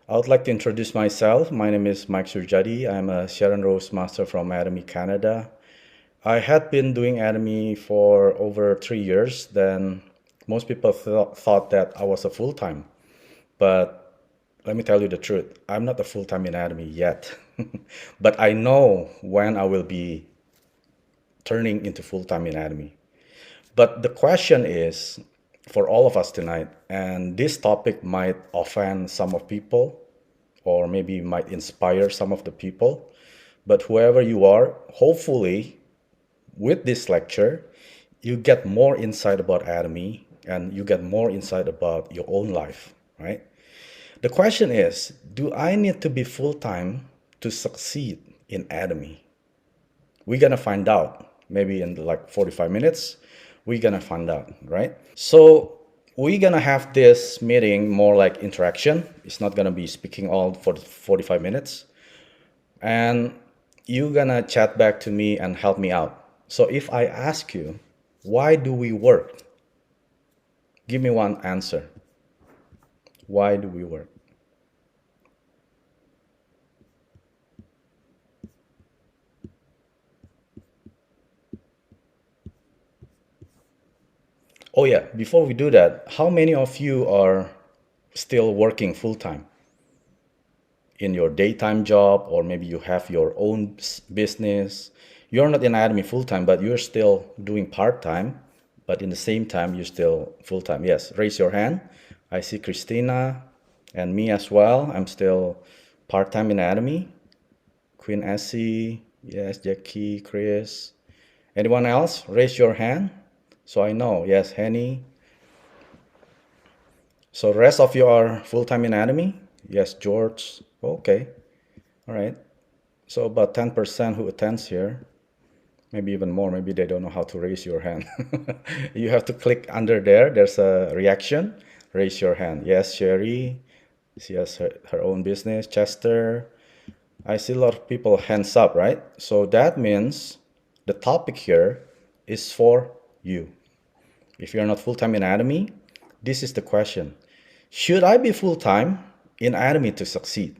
I would like to introduce myself. My name is Mike Surjadi. I'm a Sharon Rose Master from Atomy, Canada. I had been doing Atomy for over 3 years. Then most people thought that I was a full-time. But let me tell you the truth. I'm not a full-time in Atomy yet. But I know when I will be turning into full-time in Atomy. But the question is for all of us tonight, and this topic might offend some of people, or maybe might inspire some of the people. But whoever you are, hopefully, with this lecture, you get more insight about Atomy and you get more insight about your own life, right? The question is, do I need to be full-time to succeed in Atomy? We're gonna find out. Maybe in like 45 minutes, we're gonna find out, right? So we're gonna have this meeting more like interaction. It's not gonna be speaking all for 45 minutes. And you're gonna chat back to me and help me out. So if I ask you, why do we work? Give me one answer. Why do we work? Oh yeah, before we do that, how many of you are still working full time in your daytime job, or maybe you have your own business? You're not in Atomy full time, but you're still doing part time, but in the same time, you're still full time. Yes, raise your hand. I see Christina and me as well. I'm still part time in Atomy. Queen Essie, yes, Jackie, Chris. Anyone else? Raise your hand. So I know. Yes, Henny. So rest of you are full-time in Atomy? Yes, George. Okay. All right. So about 10% who attends here. Maybe even more. Maybe they don't know how to raise your hand. You have to click under there. There's a reaction. Raise your hand. Yes, Sherry. She has her own business. Chester. I see a lot of people hands up, right? So that means the topic here is for you. If you're not full-time in Atomy, this is the question. Should I be full-time in Atomy to succeed?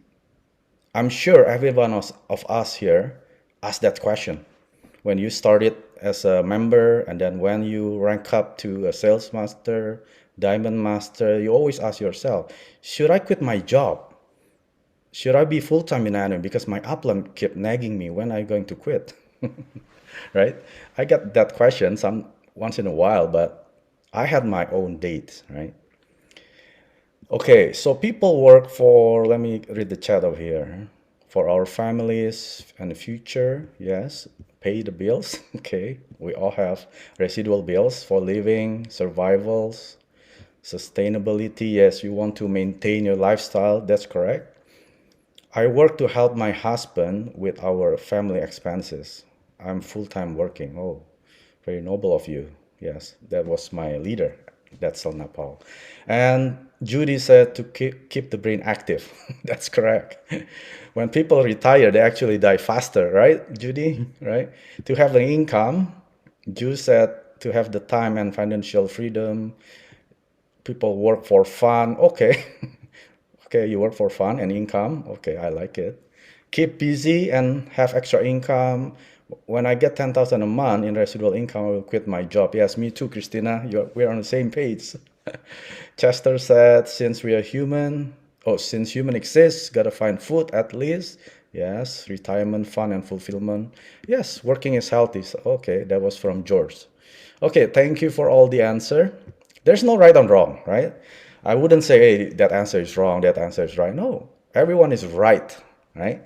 I'm sure every one of us here asked that question. When you started as a member, and then when you rank up to a sales master, diamond master, you always ask yourself, should I quit my job? Should I be full-time in Atomy? Because my upline kept nagging me, when are you going to quit? Right? I get that question once in a while, but I had my own date, right? Okay, so people work for, let me read the chat over here. For our families and the future, yes. Pay the bills, okay. We all have residual bills for living, survivals, sustainability. Yes, you want to maintain your lifestyle, that's correct. I work to help my husband with our family expenses. I'm full-time working. Oh, very noble of you. Yes, that was my leader. That's Nepal. And Judy said to keep the brain active. That's correct. When people retire, they actually die faster, right, Judy? Right? To have an income, Jude said to have the time and financial freedom. People work for fun. Okay. Okay, you work for fun and income. Okay, I like it. Keep busy and have extra income. When I get 10,000 a month in residual income, I will quit my job. Yes, me too, Christina. We're on the same page. Chester said, since we are human, since human exists, gotta find food at least. Yes, retirement, fun, and fulfillment. Yes, working is healthy. So, okay, that was from George. Okay, thank you for all the answer. There's no right and wrong, right? I wouldn't say, hey, that answer is wrong, that answer is right. No, everyone is right, right?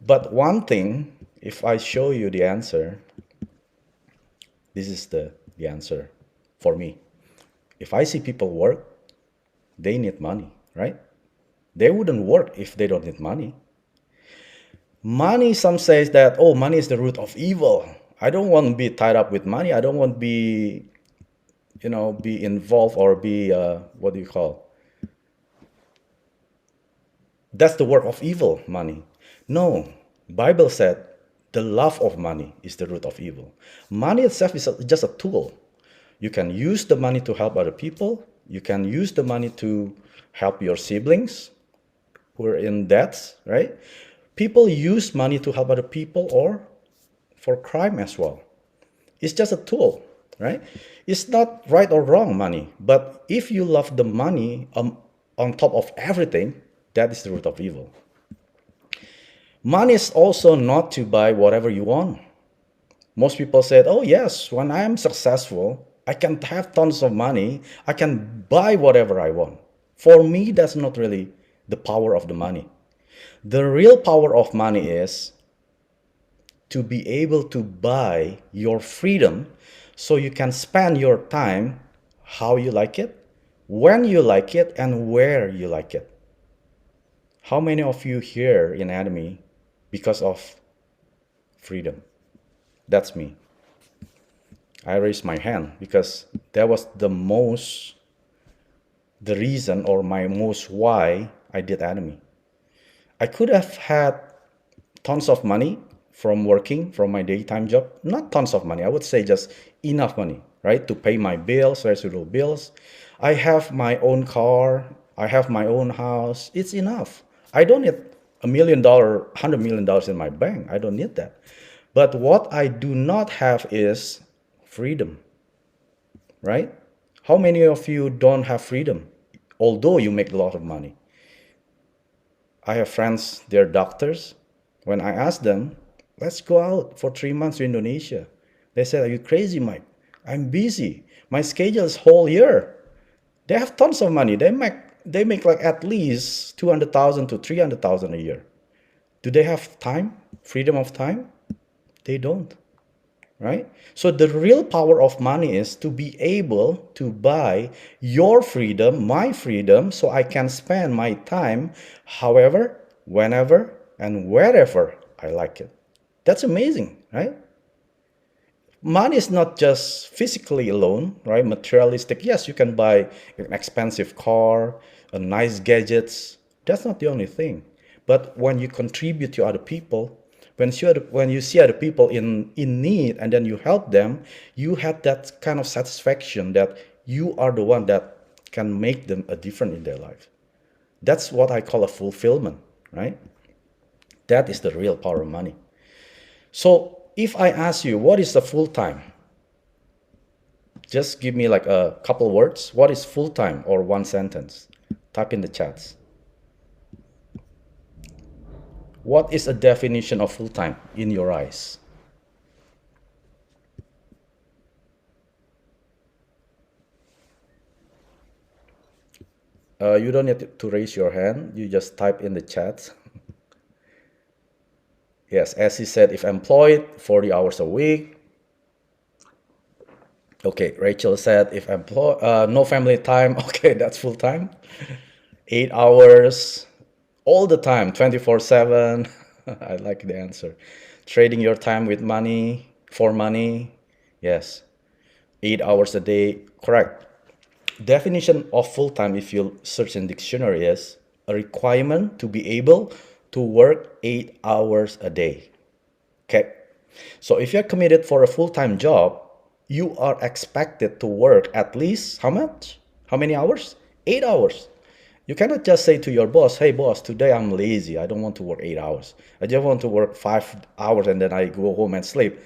But one thing, if I show you the answer, this is the answer for me. If I see people work, they need money, right? They wouldn't work if they don't need money. Money, some says that, oh, money is the root of evil. I don't want to be tied up with money. I don't want to be, be involved or be, what do you call? That's the work of evil, money. No, Bible said the love of money is the root of evil. Money itself is just a tool. You can use the money to help other people. You can use the money to help your siblings, who are in debts, right? People use money to help other people or for crime as well. It's just a tool, right? It's not right or wrong money, but if you love the money on top of everything, that is the root of evil. Money is also not to buy whatever you want. Most people said, oh yes, when I am successful, I can have tons of money, I can buy whatever I want. For me, that's not really the power of the money. The real power of money is to be able to buy your freedom so you can spend your time how you like it, when you like it, and where you like it. How many of you here in Atomy because of freedom? That's me. I raised my hand because that was the reason or my most why I did Atomy. I could have had tons of money from working from my daytime job. Not tons of money, I would say just enough money, right? To pay my bills, residual bills. I have my own car, I have my own house. It's enough. I don't need $1 million, $100 million in my bank. I don't need that. But what I do not have is freedom, right? How many of you don't have freedom, although you make a lot of money? I have friends, they're doctors. When I ask them, let's go out for 3 months to Indonesia, they said, are you crazy, Mike? I'm busy. My schedule is whole year. They have tons of money. They make like at least 200,000 to 300,000 a year. Do they have time, freedom of time? They don't, right? So the real power of money is to be able to buy your freedom, my freedom, so I can spend my time however, whenever, and wherever I like it. That's amazing, right? Money is not just physically alone, right? Materialistic. Yes, you can buy an expensive car, a nice gadgets. That's not the only thing. But when you contribute to other people, when you see other people in need and then you help them, you have that kind of satisfaction that you are the one that can make them a difference in their life. That's what I call a fulfillment, right? That is the real power of money. So if I ask you, what is the full time? Just give me like a couple words. What is full time or one sentence? Type in the chats. What is a definition of full time in your eyes? You don't need to raise your hand. You just type in the chat. Yes, as he said, if employed, 40 hours a week. Okay, Rachel said, if employed, no family time. Okay, that's full time. 8 hours, all the time, 24/7. I like the answer. Trading your time with money, for money. Yes, 8 hours a day, correct. Definition of full-time, if you search in dictionary, is a requirement to be able to work 8 hours a day. Okay, so if you're committed for a full-time job, you are expected to work at least how much? How many hours? 8 hours. You cannot just say to your boss, hey boss, today I'm lazy. I don't want to work 8 hours. I just want to work 5 hours and then I go home and sleep.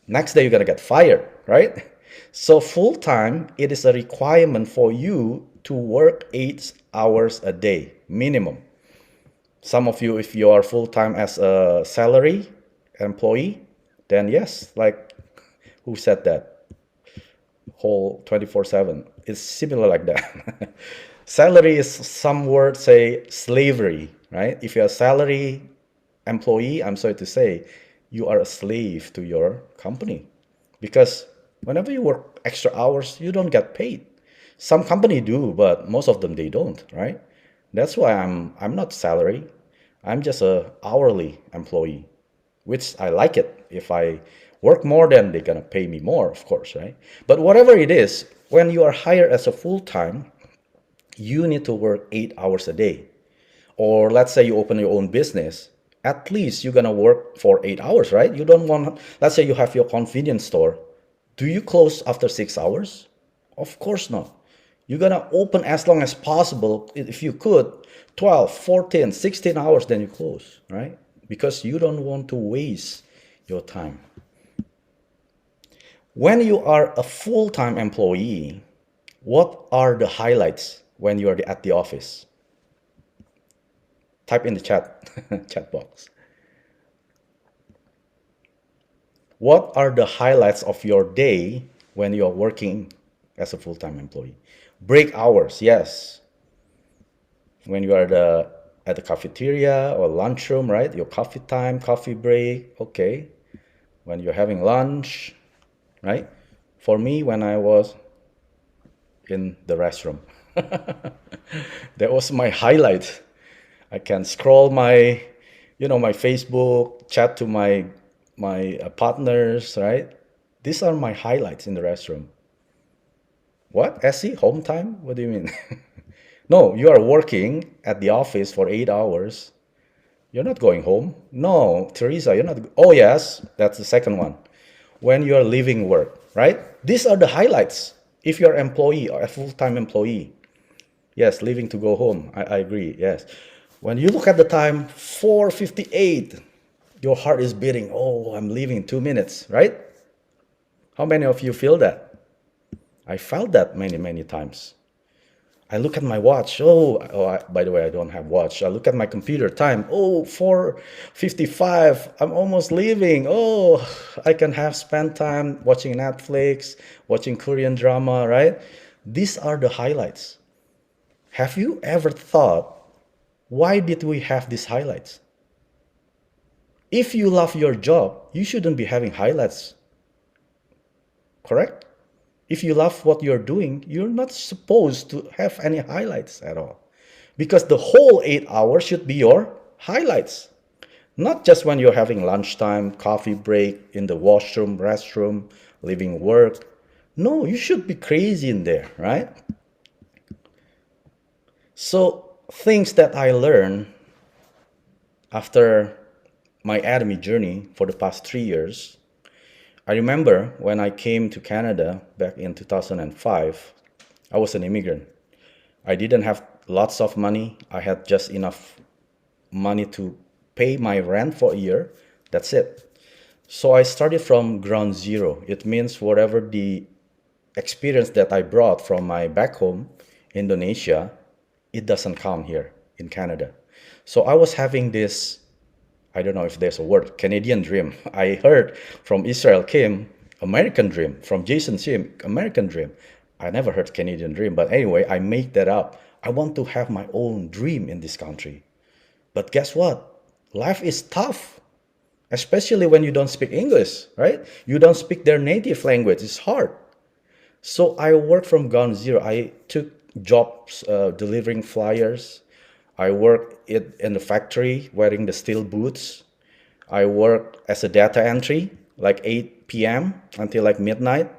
Next day you're gonna get fired, right? So full-time, it is a requirement for you to work 8 hours a day, minimum. Some of you, if you are full-time as a salary employee, then yes, like who said that? Whole 24/7. It's similar like that. Salary is some word say slavery, right? If you're a salary employee, I'm sorry to say, you are a slave to your company. Because whenever you work extra hours, you don't get paid. Some company do, but most of them they don't, right? That's why I'm not salary. I'm just a hourly employee, which I like it. If I work more, then they're gonna pay me more, of course, right? But whatever it is, when you are hired as a full-time, you need to work 8 hours a day. Or let's say you open your own business, at least you're gonna work for 8 hours, right? You don't want, let's say you have your convenience store. Do you close after 6 hours? Of course not. You're gonna open as long as possible. If you could, 12, 14, 16 hours, then you close, right? Because you don't want to waste your time. When you are a full-time employee, what are the highlights when you are at the office? Type in the chat box. What are the highlights of your day when you're working as a full-time employee? Break hours, yes. When you are at the cafeteria or lunchroom, right? Your coffee time, coffee break, okay. When you're having lunch, right? For me, when I was in the restroom, that was my highlight. I can scroll my, my Facebook, chat to my partners, right? These are my highlights in the restroom. What? SE? Home time? What do you mean? No, you are working at the office for 8 hours. You're not going home. No, Teresa, you're not. Oh, yes, that's the second one. When you're leaving work, right? These are the highlights. If you're an employee or a full-time employee, yes, leaving to go home. I agree, yes. When you look at the time, 4:58, your heart is beating. Oh, I'm leaving in 2 minutes, right? How many of you feel that? I felt that many, many times. I look at my watch. By the way, I don't have watch. I look at my computer time. Oh, 4:55. I'm almost leaving. Oh, I can have spend time watching Netflix, watching Korean drama, right? These are the highlights. Have you ever thought, why did we have these highlights? If you love your job, you shouldn't be having highlights, correct? If you love what you're doing, you're not supposed to have any highlights at all. Because the whole 8 hours should be your highlights. Not just when you're having lunchtime, coffee break, in the washroom, restroom, leaving work. No, you should be crazy in there, right? So things that I learned after my Atomy journey for the past 3 years, I remember when I came to Canada back in 2005, I was an immigrant. I didn't have lots of money. I had just enough money to pay my rent for a year. That's it. So I started from ground zero. It means whatever the experience that I brought from my back home, Indonesia, it doesn't count here in Canada. So I was having this, I don't know if there's a word, Canadian dream. I heard from Israel Kim, American dream. From Jason Sim, American dream. I never heard Canadian dream, but anyway, I made that up. I want to have my own dream in this country. But guess what? Life is tough, especially when you don't speak English, right? You don't speak their native language. It's hard. So I worked from ground zero. I took jobs delivering flyers. I worked in the factory wearing the steel boots. I worked as a data entry, like 8 p.m. until like midnight.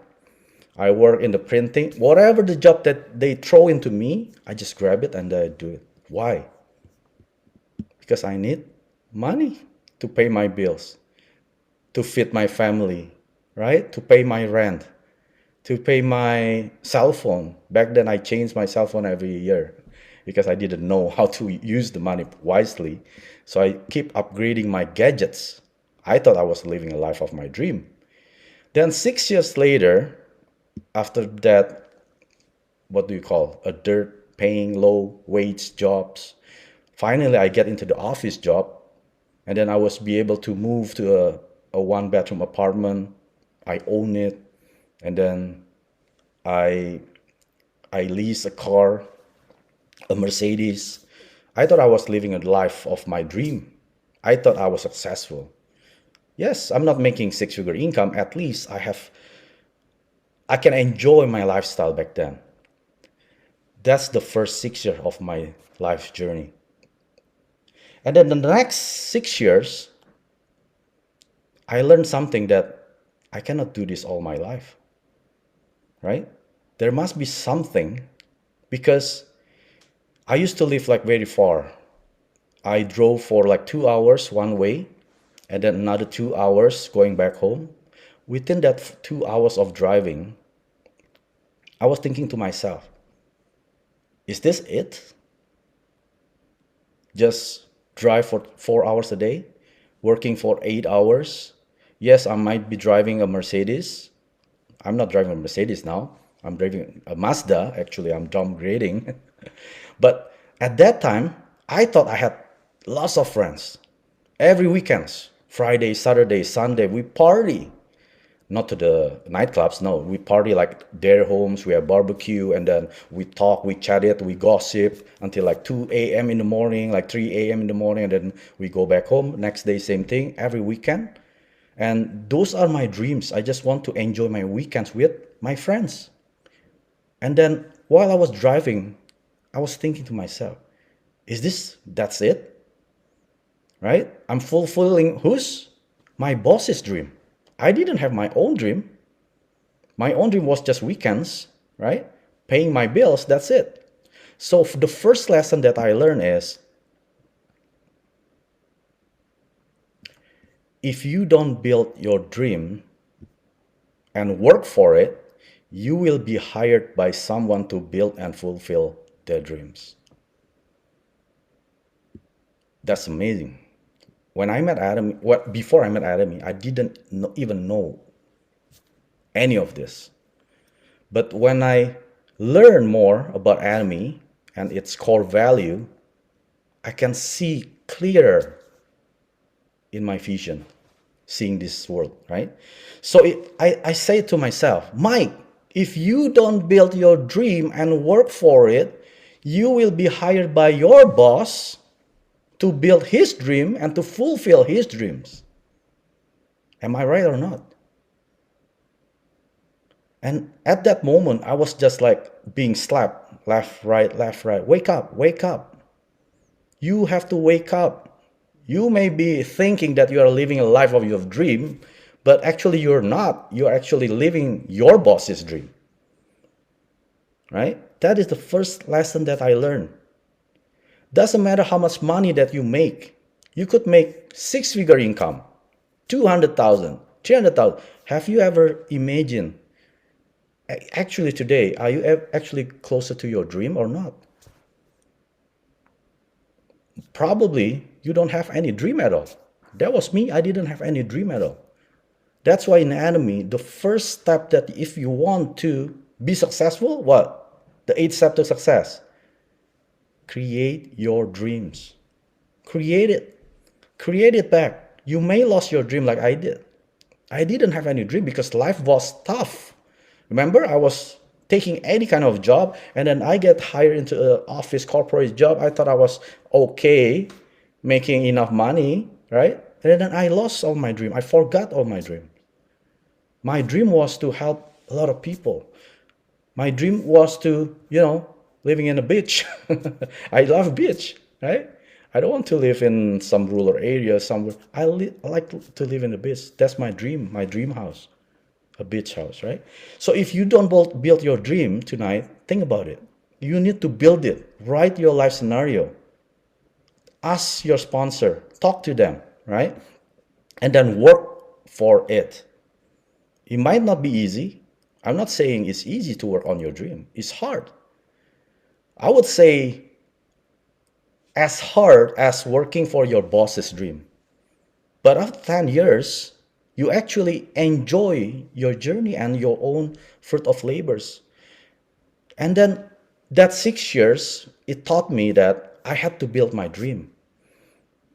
I work in the printing. Whatever the job that they throw into me, I just grab it and I do it. Why? Because I need money to pay my bills, to feed my family, right? To pay my rent, to pay my cell phone. Back then, I changed my cell phone every year because I didn't know how to use the money wisely. So I keep upgrading my gadgets. I thought I was living a life of my dream. Then 6 years later, after that, what do you call a dirt paying low wage jobs? Finally, I get into the office job, and then I was be able to move to a one bedroom apartment. I own it, and then I I lease a car, a Mercedes. I thought I was living a life of my dream. I thought I was successful. Yes, I'm not making six-figure income. At least I can enjoy my lifestyle back then. That's the first 6 years of my life journey. And then the next 6 years, I learned something that I cannot do this all my life, right? There must be something because I used to live like very far. I drove for like 2 hours one way and then another 2 hours going back home. Within that 2 hours of driving, I was thinking to myself, Is this it? Just drive for 4 hours a day, working for 8 hours. Yes, I might be driving a Mercedes. I'm not driving a Mercedes now. I'm driving a Mazda. Actually, I'm downgrading. But at that time, I thought I had lots of friends. Every weekends, Friday, Saturday, Sunday, we party. Not to the nightclubs, no. We party like their homes, we have barbecue, and then we talk, we chat it, we gossip until like 2 a.m. in the morning, like 3 a.m. in the morning, and then we go back home. Next day, same thing, every weekend. And those are my dreams. I just want to enjoy my weekends with my friends. And then while I was driving, I was thinking to myself, that's it? Right? I'm fulfilling whose? My boss's dream. I didn't have my own dream. My own dream was just weekends, right? Paying my bills, that's it. So the first lesson that I learned is, if you don't build your dream and work for it, you will be hired by someone to build and fulfill their dreams. That's amazing. When I met Atomy, before I met Atomy, I didn't even know any of this. But when I learn more about Atomy and its core value, I can see clearer in my vision, seeing this world, right? So I say to myself, Mike, if you don't build your dream and work for it, you will be hired by your boss to build his dream and to fulfill his dreams. Am I right or not? And at that moment, I was just like being slapped, left, right, left, right. Wake up, wake up. You have to wake up. You may be thinking that you are living a life of your dream, but actually you're not. You're actually living your boss's dream. Right? That is the first lesson that I learned. Doesn't matter how much money that you make. You could make six-figure income, 200,000, 300,000. Have you ever imagined, actually today, are you actually closer to your dream or not? Probably you don't have any dream at all. That was me. I didn't have any dream at all. That's why in Atomy, the first step that if you want to be successful, what? The 8th step to success. Create your dreams. Create it. Create it back. You may lose your dream like I did. I didn't have any dream because life was tough. Remember, I was taking any kind of job, and then I get hired into an office corporate job. I thought I was okay, making enough money, right? And then I lost all my dream. I forgot all my dream. My dream was to help a lot of people. My dream was to, living in a beach. I love beach, right? I don't want to live in some rural area somewhere. I like to live in the beach. That's my dream house, a beach house, right? So if you don't build your dream tonight, think about it. You need to build it. Write your life scenario. Ask your sponsor. Talk to them, right? And then work for it. It might not be easy. I'm not saying it's easy to work on your dream. It's hard. I would say as hard as working for your boss's dream. But after 10 years, you actually enjoy your journey and your own fruit of labors. And then that 6 years, it taught me that I had to build my dream.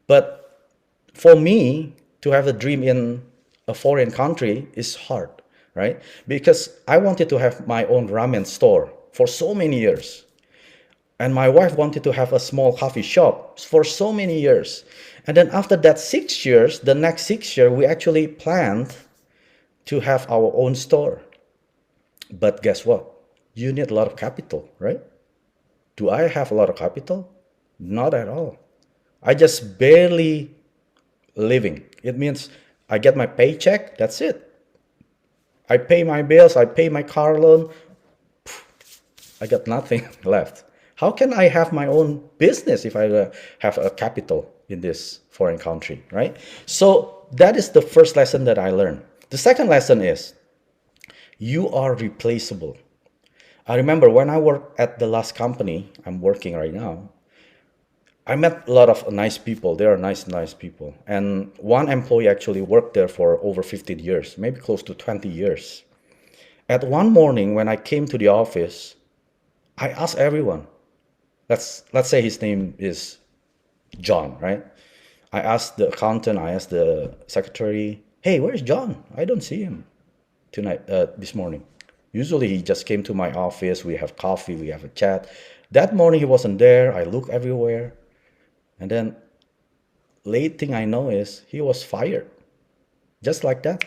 But for me to have a dream in a foreign country is hard, right? Because I wanted to have my own ramen store for so many years. And my wife wanted to have a small coffee shop for so many years. And then after that 6 years, the next 6 years, we actually planned to have our own store. But guess what? You need a lot of capital, right? Do I have a lot of capital? Not at all. I just barely living. It means I get my paycheck, that's it. I pay my bills, I pay my car loan. I got nothing left. How can I have my own business if I have a capital in this foreign country, right? So that is the first lesson that I learned. The second lesson is you are replaceable. I remember when I worked at the last company I'm working right now, I met a lot of nice people. They are nice people. And one employee actually worked there for over 15 years, maybe close to 20 years. At one morning when I came to the office, I asked everyone, let's say his name is John, right? I asked the accountant, I asked the secretary, hey, where's John? I don't see him tonight, this morning. Usually he just came to my office, we have coffee, we have a chat. That morning he wasn't there, I look everywhere. And then late thing I know is he was fired. Just like that.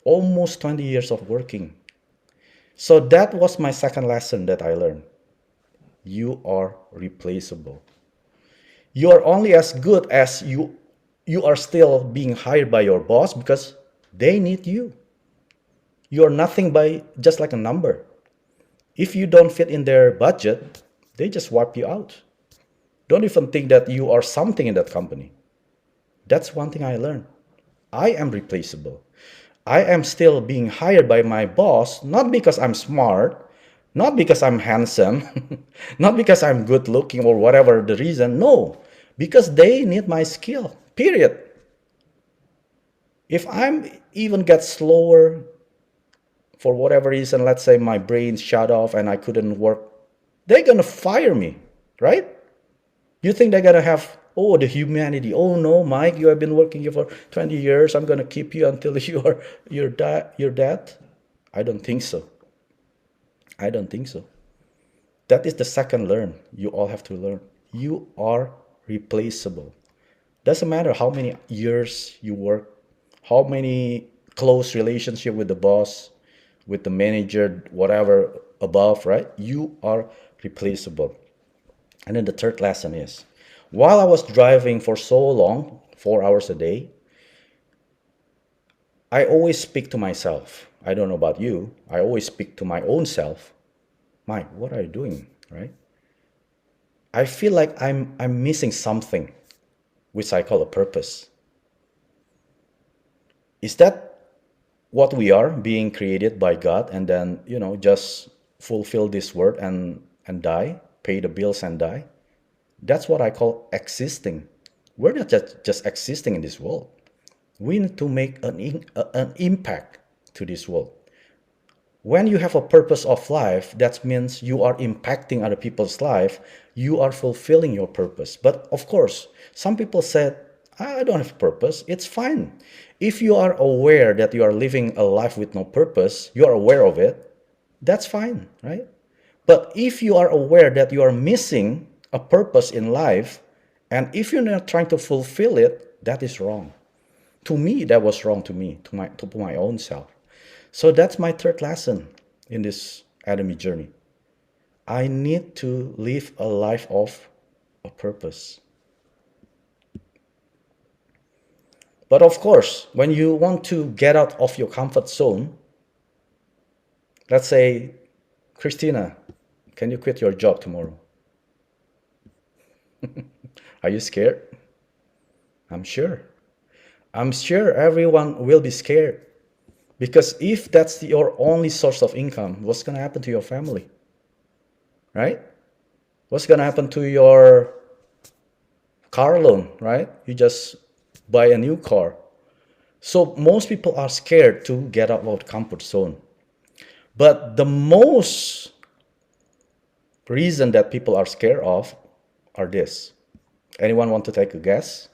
Almost 20 years of working. So that was my second lesson that I learned. You are replaceable. You are only as good as you are still being hired by your boss because they need you. You are nothing by just like a number. If you don't fit in their budget, they just wipe you out. Don't even think that you are something in that company. That's one thing I learned. I am replaceable. I am still being hired by my boss, not because I'm smart, not because I'm handsome, not because I'm good looking or whatever the reason. No, because they need my skill, period. If I'm even get slower for whatever reason, let's say my brain shut off and I couldn't work, they're going to fire me, right? You think they're going to have, oh, the humanity. Oh, no, Mike, you have been working here for 20 years. I'm going to keep you until you're dead. I don't think so. I don't think so. That is the second learn. You all have to learn. You are replaceable. Doesn't matter how many years you work, how many close relationship with the boss, with the manager, whatever above, right? You are replaceable. And then the third lesson is, while I was driving for so long, 4 hours a day, I always speak to myself. I don't know about you. I always speak to my own self. Mike, what are you doing, right? I feel like I'm missing something, which I call a purpose. Is that what we are, being created by God, and then, just fulfill this word and die, pay the bills and die? That's what I call existing. We're not just existing in this world. We need to make an impact to this world. When you have a purpose of life, that means you are impacting other people's life. You are fulfilling your purpose. But of course, some people said, I don't have purpose. It's fine. If you are aware that you are living a life with no purpose, you are aware of it, that's fine, right? But if you are aware that you are missing a purpose in life, and if you're not trying to fulfill it, that is wrong. To me, that was wrong to me, to my own self. So that's my third lesson in this Atomy journey. I need to live a life of a purpose. But of course, when you want to get out of your comfort zone, let's say, Christina, can you quit your job tomorrow? Are you scared? I'm sure. I'm sure everyone will be scared. Because if that's your only source of income, what's going to happen to your family? Right? What's going to happen to your car loan, right? You just buy a new car. So most people are scared to get out of the comfort zone. But the most reason that people are scared of are this. Anyone want to take a guess?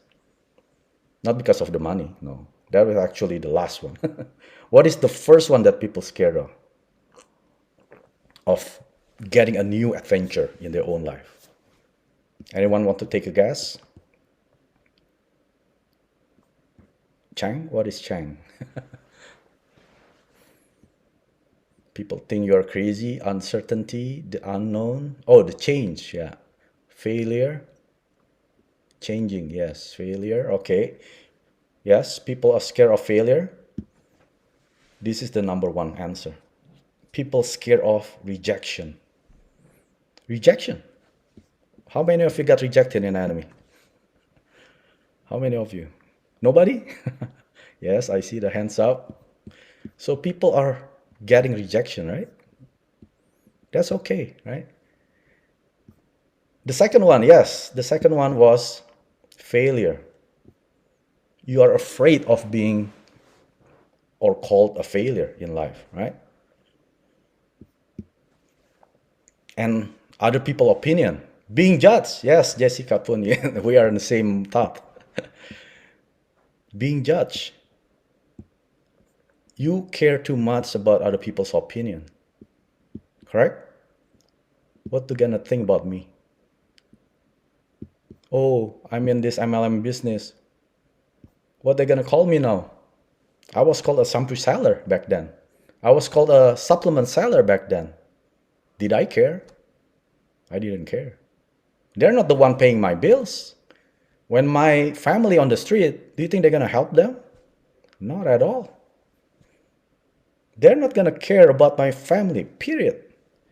Not because of the money, no. That was actually the last one. What is the first one that people scared of? Of getting a new adventure in their own life. Anyone want to take a guess? Chang? What is Chang? People think you're crazy, uncertainty, the unknown. Oh, the change, yeah. Failure. Changing, yes. Failure, okay. Yes, people are scared of failure. This is the number one answer. People scared of rejection. Rejection. How many of you got rejected in Atomy? How many of you? Nobody? Yes, I see the hands up. So people are getting rejection, right? That's okay, right? The second one, yes, the second one was failure. You are afraid of being or called a failure in life, right? And other people's opinion. Being judged, yes, Jessica Pun, yeah, we are in the same thought. Being judged. You care too much about other people's opinion, correct? What they gonna think about me? Oh, I'm in this MLM business. What they gonna call me now? I was called a shampoo seller back then. I was called a supplement seller back then. Did I care? I didn't care. They're not the one paying my bills. When my family on the street, do you think they're gonna help them? Not at all. They're not gonna care about my family, period.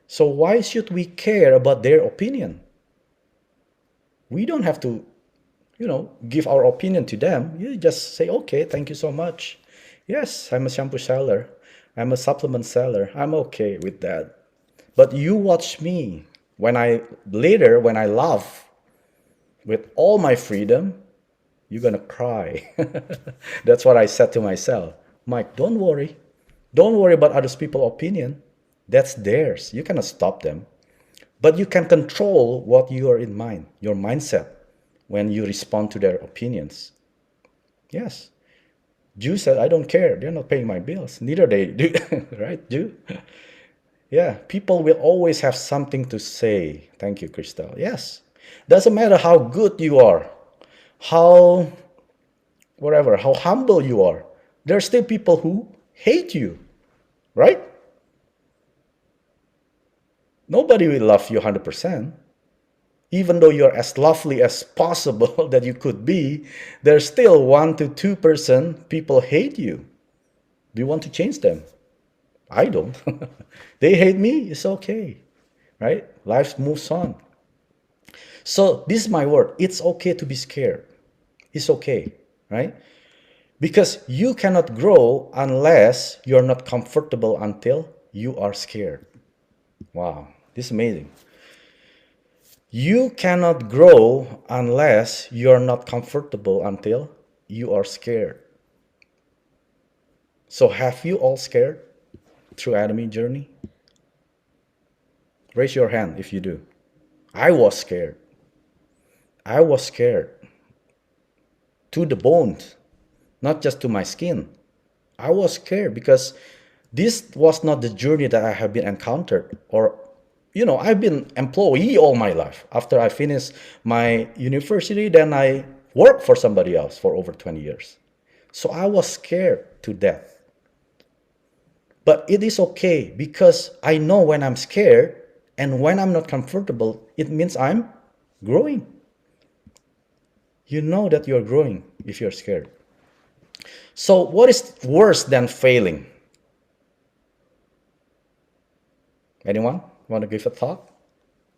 So why should we care about their opinion? We don't have to, give our opinion to them. You just say, okay, thank you so much. Yes, I'm a shampoo seller. I'm a supplement seller. I'm okay with that. But you watch me when I laugh with all my freedom, you're gonna cry. That's what I said to myself. Mike, don't worry. Don't worry about other people's opinion. That's theirs. You cannot stop them. But you can control what you are in mind, your mindset, when you respond to their opinions. Yes. Jew said, I don't care. They're not paying my bills. Neither they do. Right, Jew? Yeah. People will always have something to say. Thank you, Crystal. Yes. Doesn't matter how good you are, how how humble you are. There are still people who hate you, right? Nobody will love you 100%. Even though you're as lovely as possible that you could be, there's still 1 to 2% people hate you. Do you want to change them? I don't. They hate me, it's okay, right? Life moves on. So this is my word. It's okay to be scared. It's okay, right? Because you cannot grow unless you're not comfortable until you are scared. Wow, this is amazing. You cannot grow unless you're not comfortable until you are scared. So have you all scared through Atomy journey? Raise your hand if you do. I was scared. I was scared to the bones, not just to my skin. I was scared because this was not the journey that I have been encountered, or I've been employee all my life. After I finished my university, then I worked for somebody else for over 20 years. So I was scared to death. But it is okay because I know when I'm scared and when I'm not comfortable, it means I'm growing. You know that you're growing if you're scared. So what is worse than failing? Anyone want to give a thought?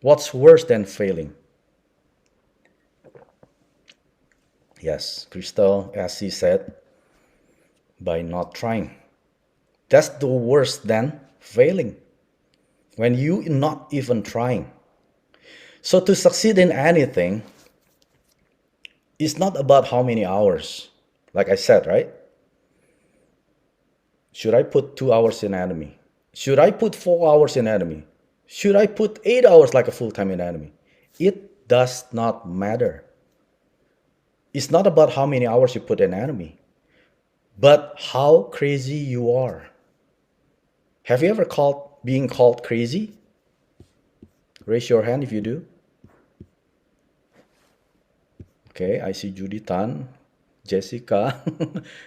What's worse than failing? Yes, Crystal, as he said, by not trying. That's the worse than failing. When you not even trying. So to succeed in anything, it's not about how many hours. Like I said, right? Should I put 2 hours in Atomy? Should I put 4 hours in Atomy? Should I put 8 hours like a full-time in Atomy? It does not matter. It's not about how many hours you put in Atomy, but how crazy you are. Have you ever being called crazy? Raise your hand if you do. Okay, I see Judy Tan, Jessica.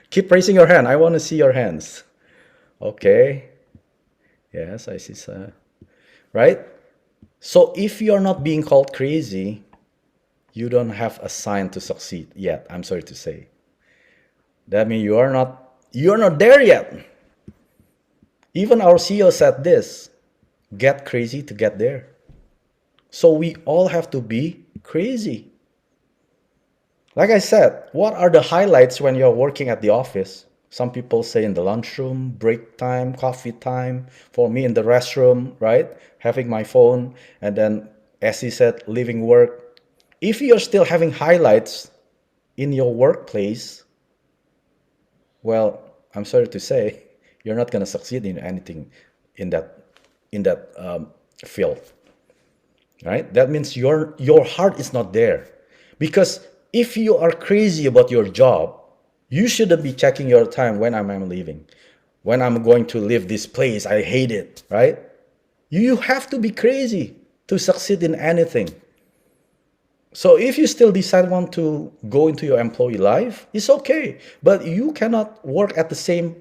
Keep raising your hand. I want to see your hands. Okay. Yes, I see. Right? So if you're not being called crazy, you don't have a sign to succeed yet. I'm sorry to say. That means you're not there yet. Even our CEO said this, get crazy to get there. So we all have to be crazy. Like I said, what are the highlights when you're working at the office? Some people say in the lunchroom, break time, coffee time. For me, in the restroom, right? Having my phone, and then, as he said, leaving work. If you're still having highlights in your workplace, well, I'm sorry to say, you're not going to succeed in anything in that field, right? That means your heart is not there, because if you are crazy about your job, you shouldn't be checking your time when I'm leaving, when I'm going to leave this place. I hate it, right? You have to be crazy to succeed in anything. So if you still decide want to go into your employee life, it's okay. But you cannot work at the same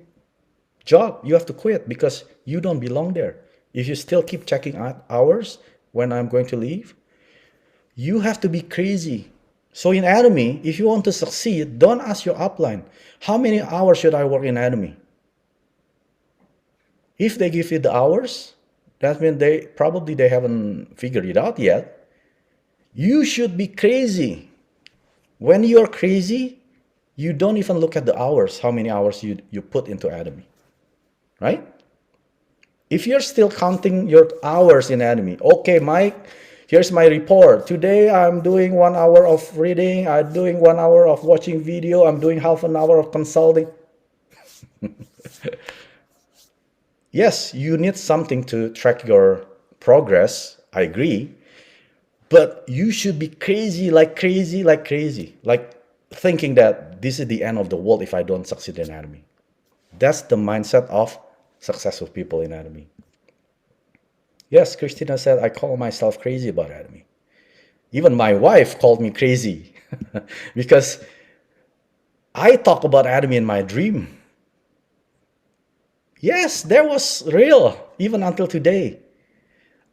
job. You have to quit because you don't belong there. If you still keep checking hours when I'm going to leave, you have to be crazy. So in Atomy, if you want to succeed, don't ask your upline, how many hours should I work in Atomy? If they give you the hours, that means they haven't figured it out yet. You should be crazy. When you are crazy, you don't even look at the hours, how many hours you put into Atomy, right? If you're still counting your hours in Atomy, okay, Mike, here's my report. Today I'm doing 1 hour of reading, I'm doing 1 hour of watching video, I'm doing half an hour of consulting. Yes, you need something to track your progress, I agree. But you should be crazy, like thinking that this is the end of the world if I don't succeed in Atomy. That's the mindset of successful people in Atomy. Yes, Christina said, I call myself crazy about Atomy. Even my wife called me crazy because I talk about Atomy in my dream. Yes, that was real, even until today.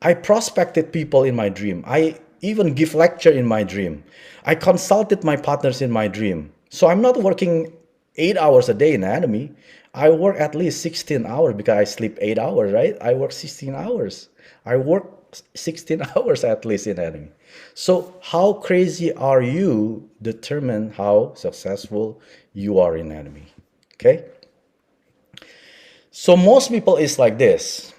I prospected people in my dream. I even give lecture in my dream. I consulted my partners in my dream. So I'm not working 8 hours a day in Atomy. I work at least 16 hours because I sleep 8 hours, right? I work 16 hours. I work 16 hours at least in Atomy. So how crazy are you determine how successful you are in Atomy, okay? So most people is like this.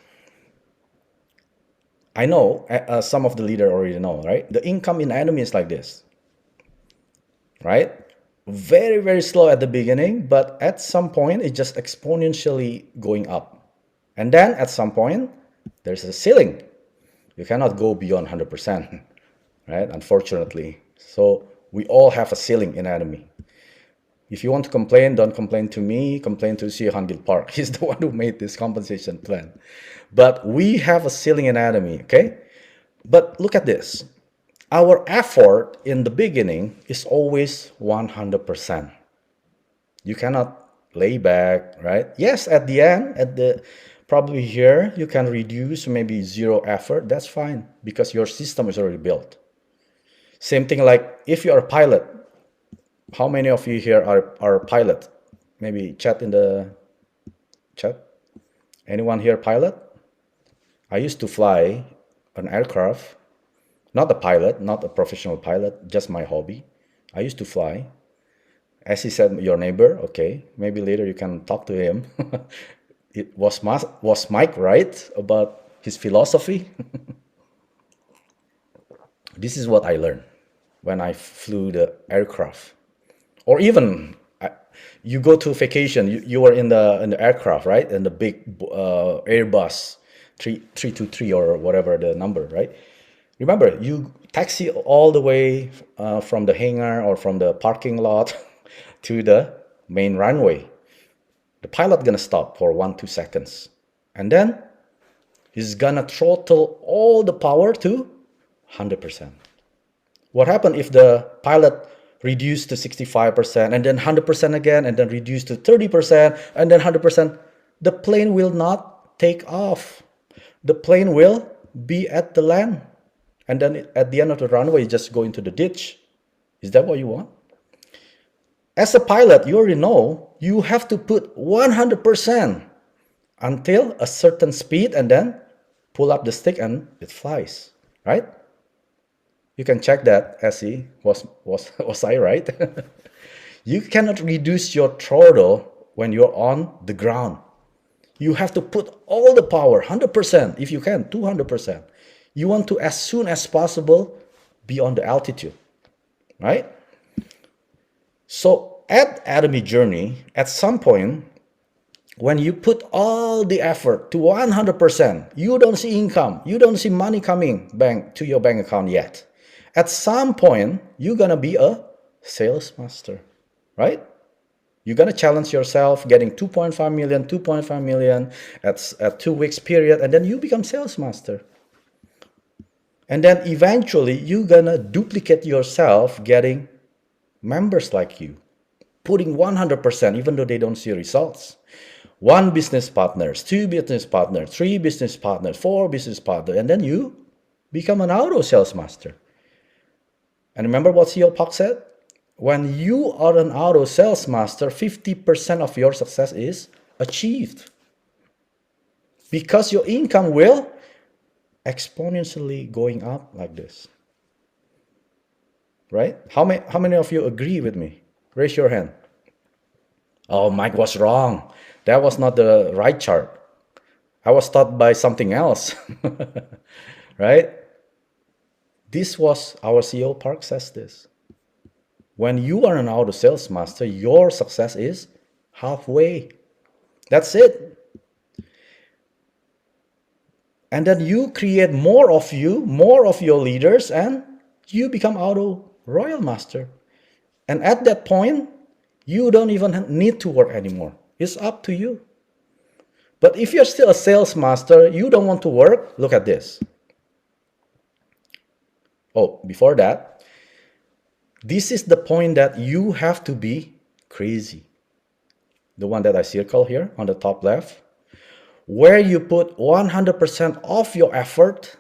I know some of the leader already know, right? The income in Atomy is like this, right? Very, very slow at the beginning, but at some point, it's just exponentially going up. And then at some point, there's a ceiling. You cannot go beyond 100%, right? Unfortunately. So we all have a ceiling in Atomy. If you want to complain, don't complain to me, complain to CEO Han-Gil Park. He's the one who made this compensation plan. But we have a ceiling in Atomy, okay? But look at this. Our effort in the beginning is always 100%. You cannot lay back, right? Yes, at the end, probably here, you can reduce maybe zero effort. That's fine because your system is already built. Same thing like if you're a pilot. How many of you here are pilot? Maybe chat in the chat. Anyone here pilot? I used to fly an aircraft, not a pilot, not a professional pilot, just my hobby. I used to fly. As he said, your neighbor, okay, maybe later you can talk to him. It was Mike right about his philosophy? This is what I learned when I flew the aircraft. Or even you go to vacation, you were in the aircraft, right? In the big Airbus 323 or whatever the number, right? Remember, you taxi all the way from the hangar or from the parking lot to the main runway. The pilot gonna stop for 1-2 seconds, and then he's gonna throttle all the power to 100%. What happened if the pilot reduced to 65% and then 100% again and then reduced to 30% and then 100%? The plane will not take off. The plane will be at the land. And then at the end of the runway, just go into the ditch. Is that what you want? As a pilot, you already know you have to put 100% until a certain speed and then pull up the stick and it flies, right? You can check that, was I right? You cannot reduce your throttle when you're on the ground. You have to put all the power, 100%, if you can, 200%. You want to, as soon as possible, be on the altitude, right? So at Atomy journey, at some point, when you put all the effort to 100%, you don't see income, you don't see money coming to your bank account yet. At some point, you're gonna be a sales master, right? You're gonna challenge yourself, getting 2.5 million at 2 weeks period, and then you become sales master. And then eventually, you're gonna duplicate yourself, getting members like you, putting 100%, even though they don't see results. 1 business partners, 2 business partners, 3 business partners, 4 business partners, and then you become an auto sales master. And remember what CEO Park said? When you are an auto sales master, 50% of your success is achieved. Because your income will exponentially going up like this. Right? How many of you agree with me? Raise your hand. Oh, Mike was wrong. That was not the right chart. I was taught by something else. Right? This was our CEO Park says this. When you are an auto sales master, your success is halfway. That's it. And then you create more of you, more of your leaders, and you become auto royal master. And at that point, you don't even need to work anymore. It's up to you. But if you're still a sales master, you don't want to work, look at this. Oh, before that, this is the point that you have to be crazy. The one that I circle here on the top left, where you put 100% of your effort,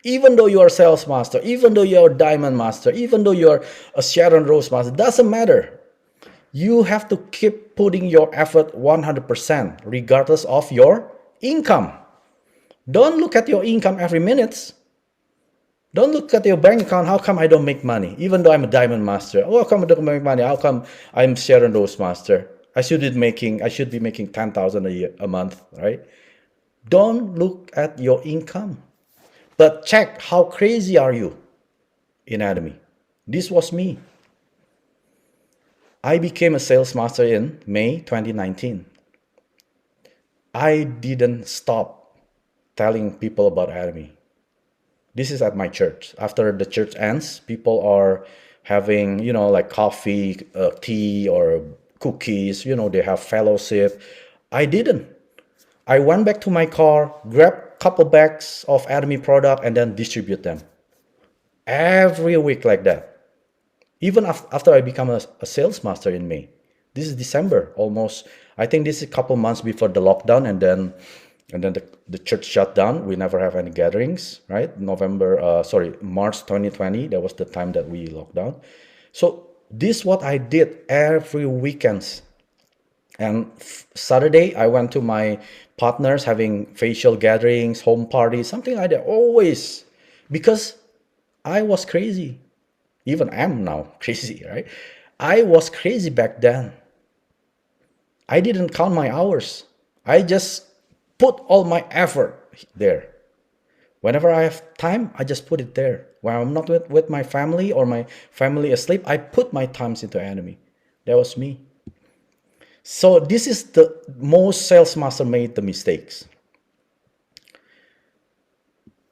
even though you are a sales master, even though you're a diamond master, even though you're a Sharon Rose master, doesn't matter. You have to keep putting your effort 100%, regardless of your income. Don't look at your income every minute. Don't look at your bank account. How come I don't make money? Even though I'm a diamond master. Oh, how come I don't make money? How come I'm Sharon Rose master? I should be making 10,000 a month, right? Don't look at your income, but check how crazy are you in Atomy. This was me. I became a sales master in May 2019. I didn't stop telling people about Atomy. This is at my church. After the church ends, people are having, like coffee, tea, or cookies. They have fellowship. I didn't. I went back to my car, grabbed a couple bags of Atomy product, and then distribute them. Every week like that. Even after I become a sales master in May. This is December, almost. I think this is a couple months before the lockdown, and then the church shut down. We never have any gatherings, right? March 2020, that was the time that we locked down. So this is what I did every weekends. And Saturday, I went to my partners having facial gatherings, home parties, something like that, always. Because I was crazy. Even am now crazy, right? I was crazy back then. I didn't count my hours. I just put all my effort there. Whenever I have time, I just put it there. When I'm not with my family or my family asleep, I put my times into Atomy. That was me. So this is the most sales master made the mistakes.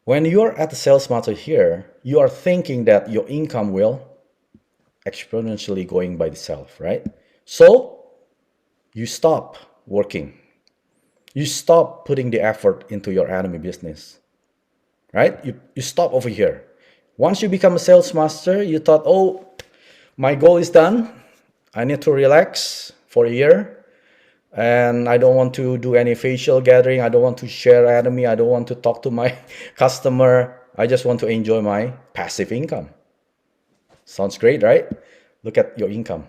When you're at the sales master here, you are thinking that your income will exponentially going by itself, right? So you stop working. You stop putting the effort into your Atomy business, right? You stop over here. Once you become a sales master, you thought, oh, my goal is done. I need to relax for a year. And I don't want to do any facial gathering. I don't want to share Atomy. I don't want to talk to my customer. I just want to enjoy my passive income. Sounds great, right? Look at your income.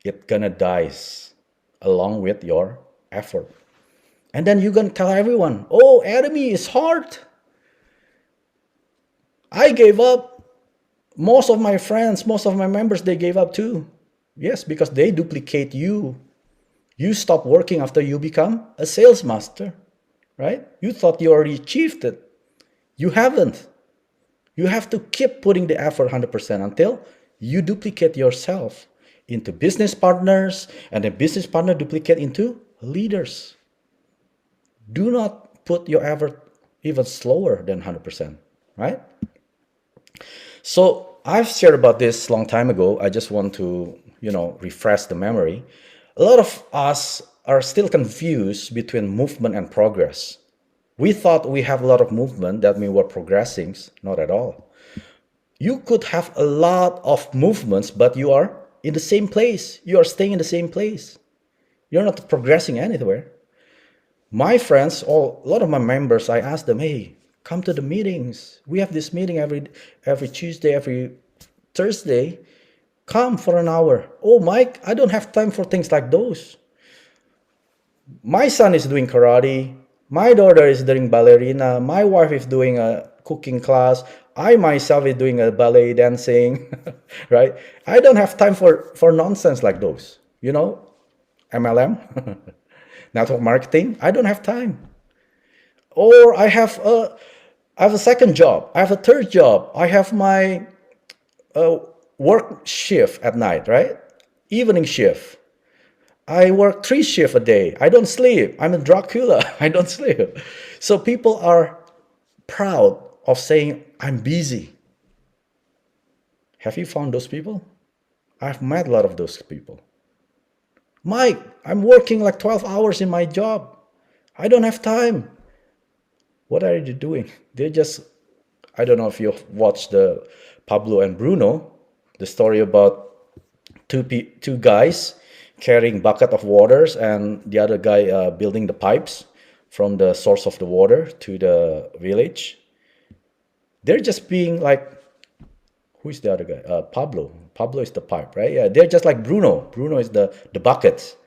It's gonna dies along with your effort. And then you're gonna tell everyone, oh, Atomy is hard. I gave up. Most of my friends, most of my members, they gave up too. Yes, because they duplicate you. You stop working after you become a sales master, right? You thought you already achieved it. You haven't. You have to keep putting the effort 100% until you duplicate yourself into business partners, and the business partner duplicate into leaders. Do not put your effort even slower than 100%, right? So I've shared about this long time ago. I just want to, refresh the memory. A lot of us are still confused between movement and progress. We thought we have a lot of movement, that means we're progressing. Not at all. You could have a lot of movements, but you are in the same place. You are staying in the same place. You're not progressing anywhere. My friends, a lot of my members, I ask them, hey, come to the meetings. We have this meeting every Tuesday, every Thursday. Come for an hour. Oh, Mike, I don't have time for things like those. My son is doing karate. My daughter is doing ballerina. My wife is doing a cooking class. I myself is doing a ballet dancing, right? I don't have time for nonsense like those. MLM, network marketing. I don't have time. Or I have a second job. I have a third job. I have my work shift at night, right? Evening shift. I work 3 shifts a day. I don't sleep. I'm a Dracula. I don't sleep. So people are proud of saying, I'm busy. Have you found those people? I've met a lot of those people. Mike, I'm working like 12 hours in my job. I don't have time. What are you doing? I don't know if you watched the Pablo and Bruno, the story about two guys carrying bucket of waters and the other guy building the pipes from the source of the water to the village. They're just being like, who's the other guy? Pablo. Pablo is the pipe, right? Yeah, they're just like Bruno. Bruno is the bucket.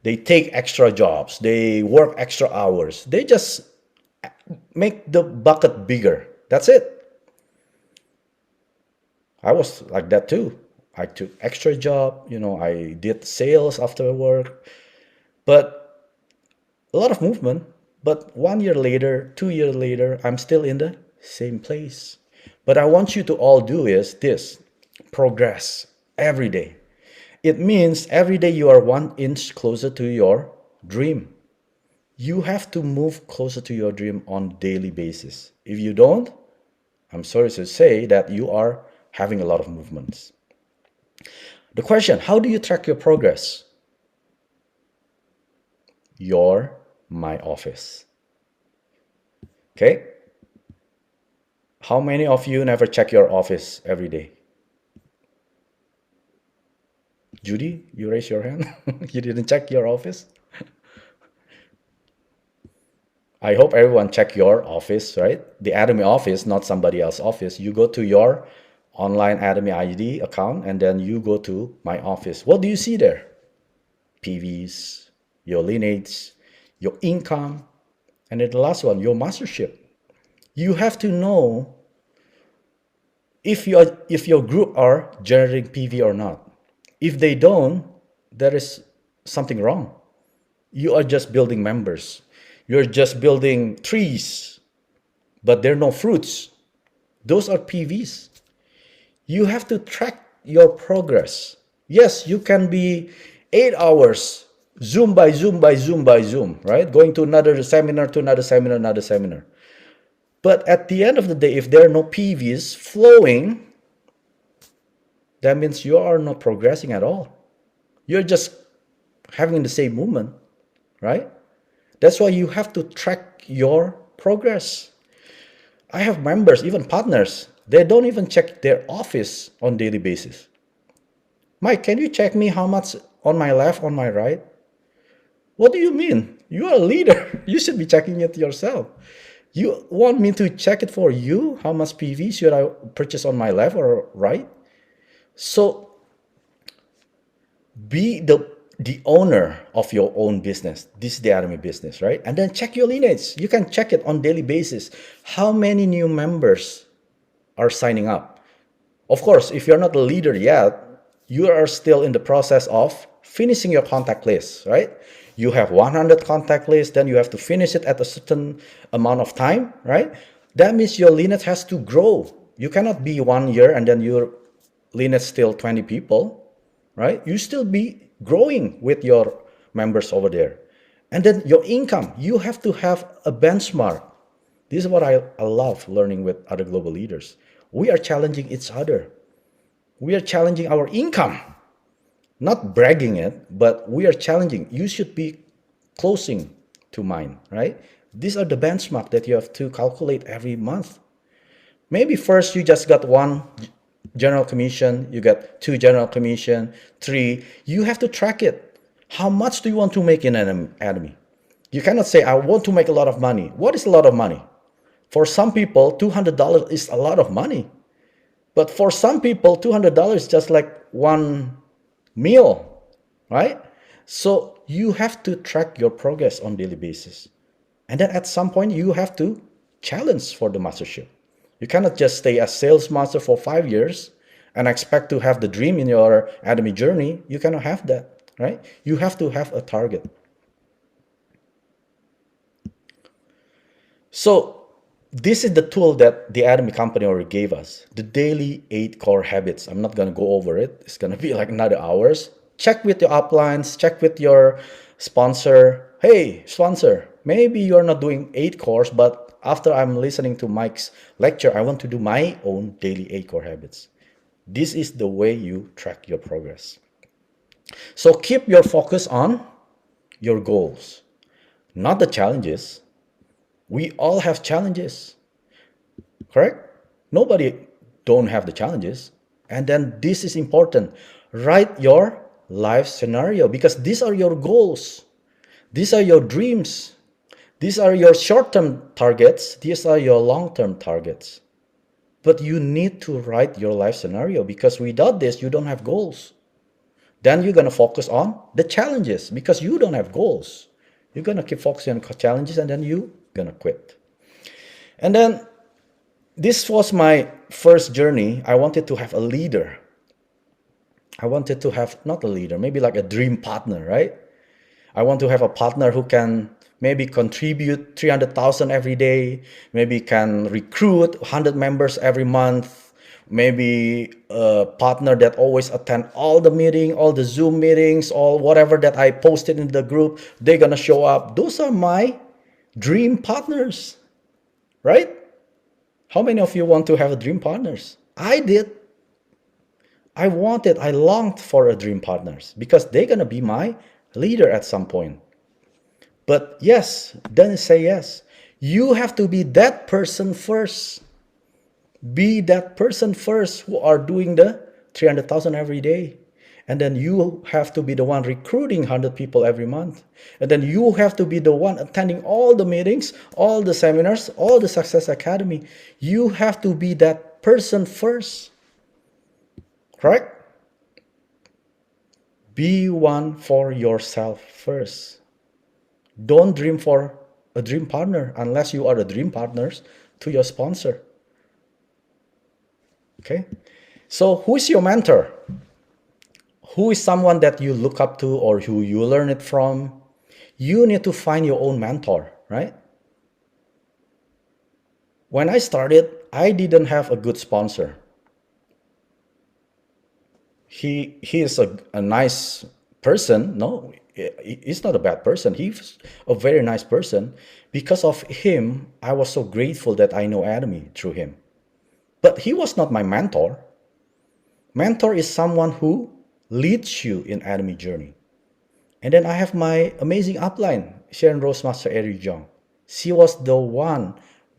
They take extra jobs. They work extra hours. They just make the bucket bigger. That's it. I was like that too. I took extra job, I did sales after work, but a lot of movement. But 1 year later, 2 years later, I'm still in the same place. But I want you to all do is this: progress every day. It means every day you are 1 inch closer to your dream. You have to move closer to your dream on daily basis. If you don't, I'm sorry to say that you are having a lot of movements. The question, how do you track your progress? My office. Okay? How many of you never check your office every day? Judy, you raise your hand. You didn't check your office? I hope everyone check your office, right? The Atomy office, not somebody else's office. You go to your online Atomy ID account and then you go to my office. What do you see there? PVs, your lineage, your income, and then the last one, your mastership. You have to know if your group are generating PV or not. If they don't, there is something wrong. You are just building members. You're just building trees, but there are no fruits. Those are PVs. You have to track your progress. Yes, you can be 8 hours, Zoom by Zoom by Zoom by Zoom, right? Going to another seminar, to another seminar, another seminar. But at the end of the day, if there are no PVs flowing, that means you are not progressing at all. You're just having the same movement, right? That's why you have to track your progress. I have members, even partners, they don't even check their office on daily basis. Mike, can you check me how much on my left, on my right? What do you mean? You are a leader. You should be checking it yourself. You want me to check it for you? How much PV should I purchase on my left or right? So be the owner of your own business. This is the Atomy business, right? And then check your lineage. You can check it on daily basis. How many new members are signing up? Of course, if you're not a leader yet, you are still in the process of finishing your contact list, right? You have 100 contact lists, then you have to finish it at a certain amount of time, right? That means your lineage has to grow. You cannot be 1 year and then your lineage still 20 people, right? You still be growing with your members over there. And then your income, you have to have a benchmark. This is what I love learning with other global leaders. We are challenging each other. We are challenging our income, not bragging it, but we are challenging. You should be closing to mine, right? These are the benchmark that you have to calculate every month. Maybe first you just got 1 general commission, you got 2 general commission, 3. You have to track it. How much do you want to make in an Atomy? You cannot say, I want to make a lot of money. What is a lot of money? For some people, $200 is a lot of money. But for some people, $200 is just like one meal, right? So you have to track your progress on a daily basis. And then at some point, you have to challenge for the mastership. You cannot just stay as sales master for 5 years and expect to have the dream in your Atomy journey. You cannot have that, right? You have to have a target. So this is the tool that the Atomy company already gave us, the daily 8 core habits. I'm not going to go over it. It's going to be like another hours. Check with your uplines, check with your sponsor. Hey, sponsor, maybe you're not doing 8 cores, but after I'm listening to Mike's lecture, I want to do my own daily 8 core habits. This is the way you track your progress. So keep your focus on your goals, not the challenges. We all have challenges, correct? Nobody don't have the challenges. And then this is important. Write your life scenario because these are your goals. These are your dreams. These are your short-term targets. These are your long-term targets. But you need to write your life scenario because without this, you don't have goals. Then you're going to focus on the challenges because you don't have goals. You're going to keep focusing on challenges and then you're going to quit. And then this was my first journey. I wanted to have a leader. I wanted to have not a leader, maybe like a dream partner, right? I want to have a partner who can maybe contribute 300,000 every day, maybe can recruit 100 members every month, maybe a partner that always attend all the meeting, all the Zoom meetings, all whatever that I posted in the group, they're gonna show up. Those are my dream partners, right? How many of you want to have a dream partners? I did. I longed for a dream partners because they're gonna be my leader at some point. But yes, then say yes. You have to be that person first. Be that person first who are doing the 300,000 every day. And then you have to be the one recruiting 100 people every month. And then you have to be the one attending all the meetings, all the seminars, all the Success Academy. You have to be that person first. Correct? Be one for yourself first. Don't dream for a dream partner unless you are a dream partners to your sponsor. Okay? So who is your mentor? Who is someone that you look up to or who you learn it from? You need to find your own mentor, right? When I started, I didn't have a good sponsor. He is a nice person. No, he's not a bad person. He's a very nice person. Because of him, I was so grateful that I know Atomy through him. But he was not my mentor. Mentor is someone who leads you in Atomy journey. And then I have my amazing upline, Sharon Rose Master Eric Jong. She was the one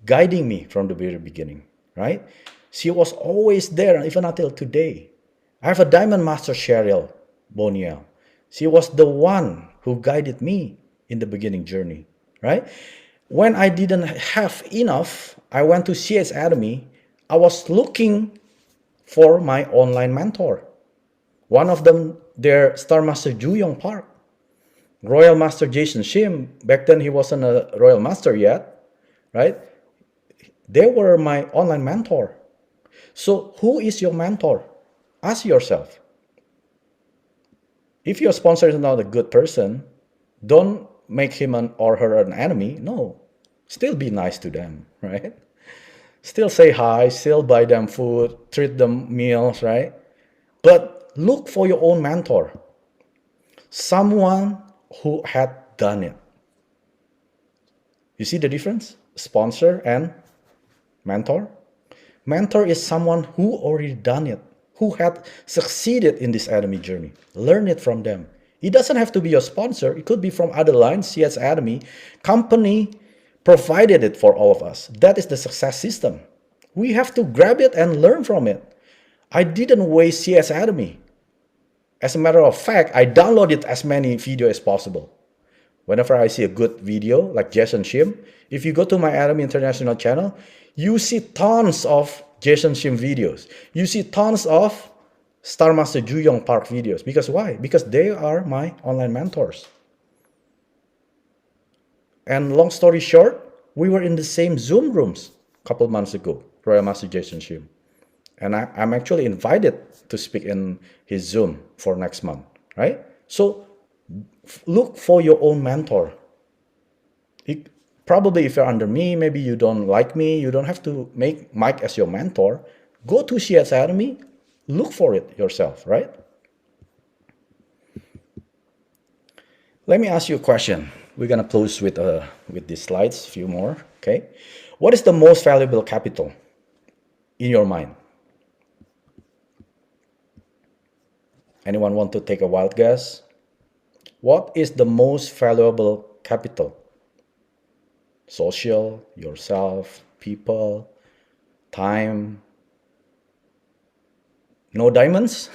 guiding me from the very beginning, right? She was always there, even until today. I have a Diamond Master, Cheryl Boniel. She was the one who guided me in the beginning journey, right? When I didn't have enough, I went to CS Atomy. I was looking for my online mentor. One of them, their Star Master Juyong Park. Royal Master Jason Shim, back then he wasn't a Royal Master yet, right? They were my online mentor. So who is your mentor? Ask yourself. If your sponsor is not a good person, don't make him or her an enemy. No, still be nice to them, right? Still say hi, still buy them food, treat them meals, right? But look for your own mentor, someone who had done it. You see the difference? Sponsor and mentor. Mentor is someone who already done it, who had succeeded in this Atomy journey. Learn it from them. It doesn't have to be your sponsor. It could be from other lines, CS Atomy. Company provided it for all of us. That is the success system. We have to grab it and learn from it. I didn't waste CS Atomy. As a matter of fact, I downloaded as many videos as possible. Whenever I see a good video like Jason Shim, if you go to my Atomy International channel, you see tons of Jason Shim videos. You see tons of Star Master Ju Yong Park videos. Because why? Because they are my online mentors. And long story short, we were in the same Zoom rooms a couple months ago, Royal Master Jason Shim. And I'm actually invited to speak in his Zoom for next month, right? So look for your own mentor. Probably if you're under me, maybe you don't like me, you don't have to make Mike as your mentor. Go to CS Atomy, look for it yourself, right? Let me ask you a question. We're gonna close with these slides, a few more, okay? What is the most valuable capital in your mind? Anyone want to take a wild guess? What is the most valuable capital? Social, yourself, people, time. No diamonds?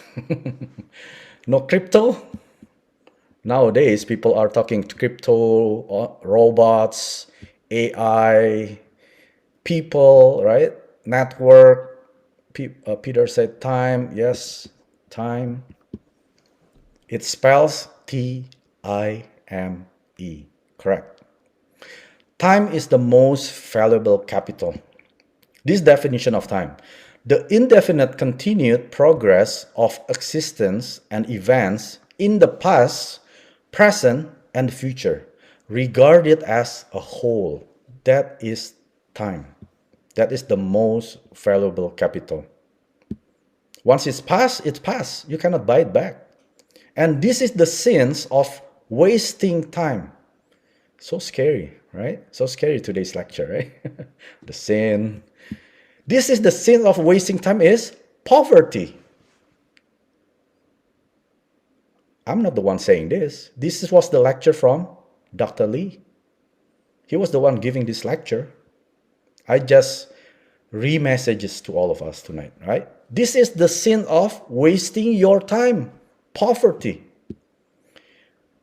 No crypto? Nowadays, people are talking crypto, robots, AI, people, right? Network. Peter said time. Yes, time. It spells T-I-M-E. Correct. Time is the most valuable capital. This definition of time: the indefinite continued progress of existence and events in the past, present, and future, regarded as a whole. That is time. That is the most valuable capital. Once it's past, it's past. You cannot buy it back. And this is the sins of wasting time. So scary, right? So scary today's lecture, right? The sin. This is the sin of wasting time is poverty. I'm not the one saying this. This was the lecture from Dr. Lee. He was the one giving this lecture. I just re-messages to all of us tonight, right? This is the sin of wasting your time. Poverty.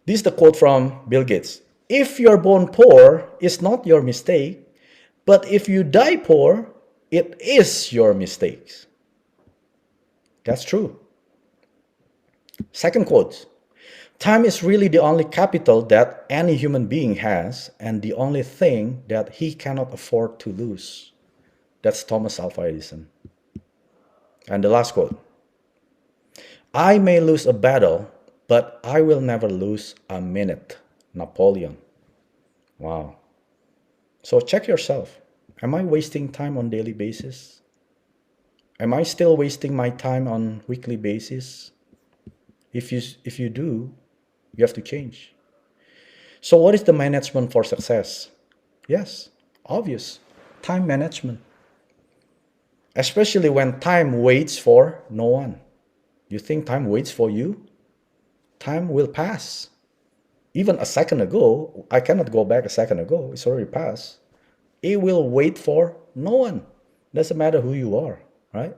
This is the quote from Bill Gates. If you're born poor, it's not your mistake, but if you die poor, it is your mistake. That's true. Second quote. Time is really the only capital that any human being has and the only thing that he cannot afford to lose. That's Thomas Alva Edison. And the last quote. I may lose a battle, but I will never lose a minute. Napoleon. Wow. So check yourself. Am I wasting time on daily basis? Am I still wasting my time on weekly basis? If you do, you have to change. So what is the management for success? Yes, obvious. Time management. Especially when time waits for no one. You think time waits for you? Time will pass. Even a second ago, I cannot go back a second ago. It's already passed. It will wait for no one. Doesn't matter who you are, right?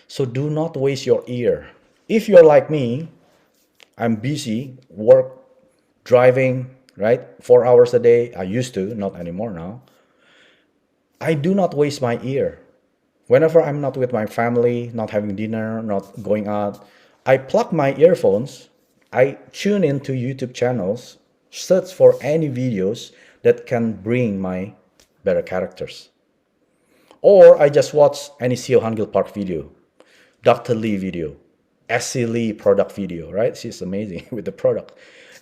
So do not waste your ear. If you're like me, I'm busy, work, driving, right? 4 hours a day. I used to, not anymore now. I do not waste my ear. Whenever I'm not with my family, not having dinner, not going out, I plug my earphones, I tune into YouTube channels, search for any videos that can bring my better characters. Or I just watch any Seo Hangil Park video, Dr. Lee video, Essie product video, right? She's amazing with the product.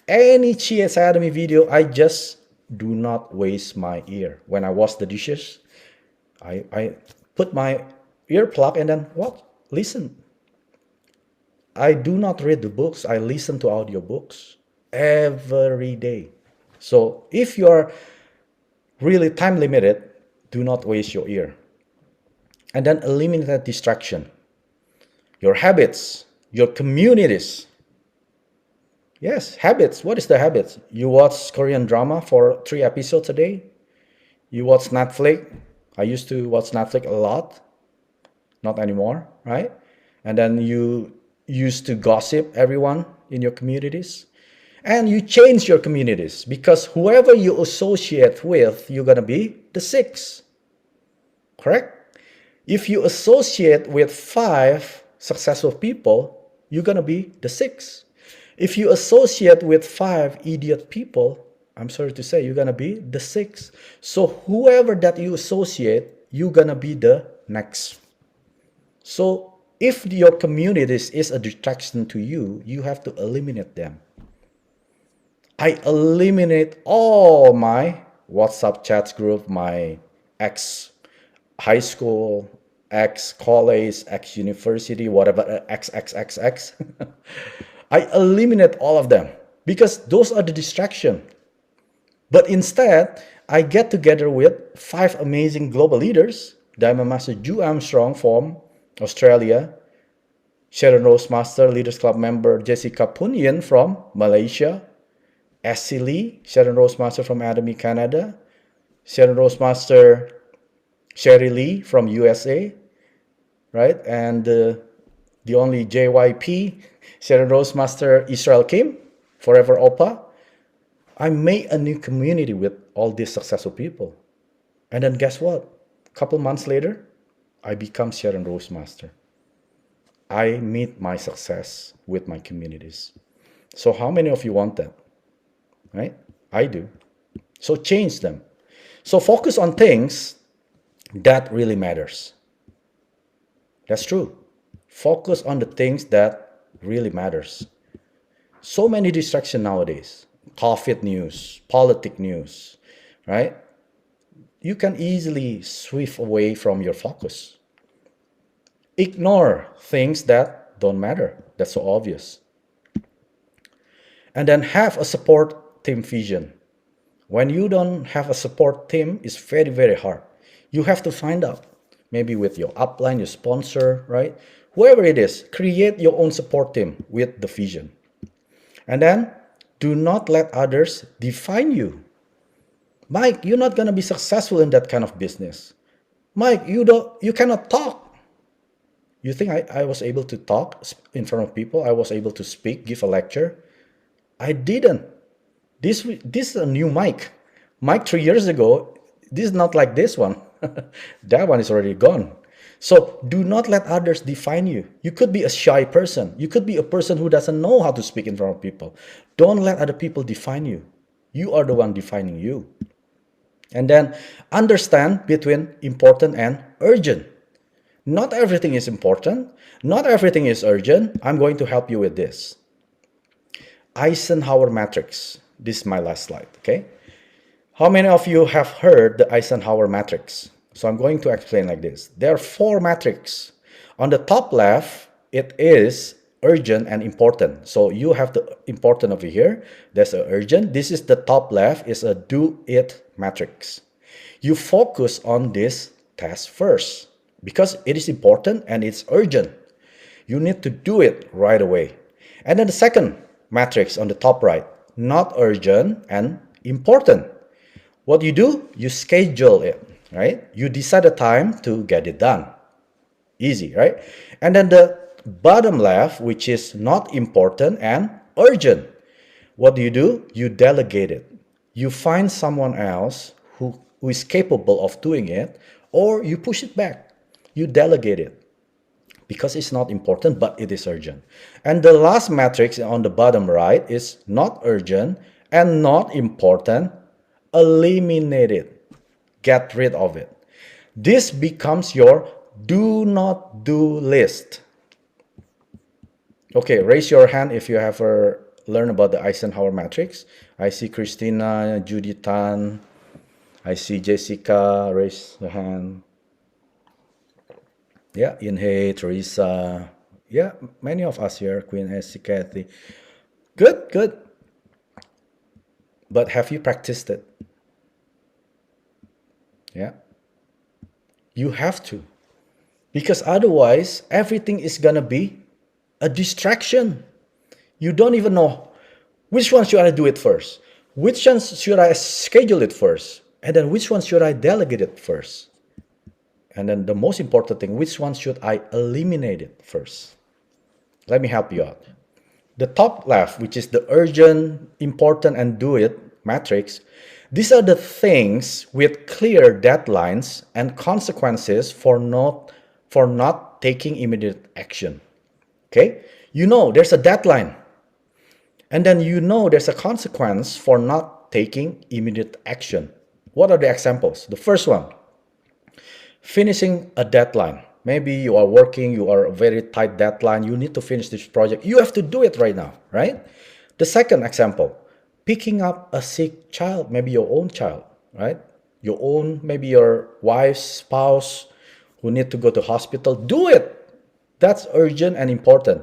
Any Cheers Atomy video, I just do not waste my ear. When I wash the dishes, I put my ear plug and then what? Listen. I do not read the books. I listen to audiobooks every day. So if you are really time limited, do not waste your ear. And then eliminate that distraction. Your habits, your communities. Yes, habits. What is the habits? You watch Korean drama for 3 episodes a day. You watch Netflix. I used to watch Netflix a lot. Not anymore, right? And then you used to gossip everyone in your communities. And you change your communities because whoever you associate with, you're going to be the 6. Correct? If you associate with 5 successful people, you're going to be the 6. If you associate with 5 idiot people, I'm sorry to say, you're going to be the 6. So whoever that you associate, you're going to be the next. So if your communities is a distraction to you, you have to eliminate them. I eliminate all my WhatsApp chats group, my ex-high school, ex-college, ex-university, whatever, XXXX. I eliminate all of them because those are the distraction. But instead, I get together with 5 amazing global leaders. Diamond Master Ju Armstrong from Australia, Sharon Rose Master Leaders Club member Jessica Punyan from Malaysia, Essie Lee, Sharon Rose Master from Atomy, Canada, Sharon Rose Master Sherry Lee from USA, right? And the only JYP, Sharon Rose Master Israel Kim, Forever Opa. I made a new community with all these successful people. And then guess what? A couple months later, I become Sharon Rose Master. I meet my success with my communities. So how many of you want that? Right? I do. So change them. So focus on things that really matters. That's true. Focus on the things that really matters. So many distractions nowadays. COVID news, politic news, right? You can easily swift away from your focus. Ignore things that don't matter. That's so obvious. And then have a support team vision. When you don't have a support team, it's very, very hard. You have to find out, maybe with your upline, your sponsor, right? Whoever it is, create your own support team with the vision. And then do not let others define you. Mike, you're not going to be successful in that kind of business. Mike, you cannot talk. You think I was able to talk in front of people? I was able to speak, give a lecture? I didn't. This is a new mic. Mic 3 years ago, this is not like this one. That one is already gone. So do not let others define you. You could be a shy person. You could be a person who doesn't know how to speak in front of people. Don't let other people define you. You are the one defining you. And then understand between important and urgent. Not everything is important. Not everything is urgent. I'm going to help you with this. Eisenhower matrix. This is my last slide, okay? How many of you have heard the Eisenhower matrix? So I'm going to explain like this. There are 4 matrices. On the top left, it is urgent and important. So you have the important over here. There's a urgent. This is the top left, is a do it matrix. You focus on this task first because it is important and it's urgent. You need to do it right away. And then the second matrix on the top right, not urgent and important. What you do, you schedule it, right? You decide a time to get it done. Easy, right? And then the bottom left, which is not important and urgent. What do? You delegate it. You find someone else who is capable of doing it, or you push it back. You delegate it because it's not important, but it is urgent. And the last matrix on the bottom right is not urgent and not important. Eliminate it. Get rid of it. This becomes your do not do list. Okay, raise your hand if you ever learned about the Eisenhower matrix. I see Christina, Judy Tan. I see Jessica, raise the hand. Yeah, Inhe, Teresa. Yeah, many of us here, Queen Essie, Kathy. Good, good. But have you practiced it? Yeah, you have to. Because otherwise, everything is gonna be a distraction. You don't even know which one should I do it first? Which one should I schedule it first? And then which one should I delegate it first? And then the most important thing, which one should I eliminate it first? Let me help you out. The top left, which is the urgent, important, and do it matrix, these are the things with clear deadlines and consequences for not taking immediate action. Okay? You know there's a deadline. And then you know there's a consequence for not taking immediate action. What are the examples? The first one, finishing a deadline. Maybe you are working, you are a very tight deadline, you need to finish this project. You have to do it right now, right? The second example, picking up a sick child, maybe your own child, right? Your own, maybe your wife's spouse who need to go to hospital. Do it. That's urgent and important.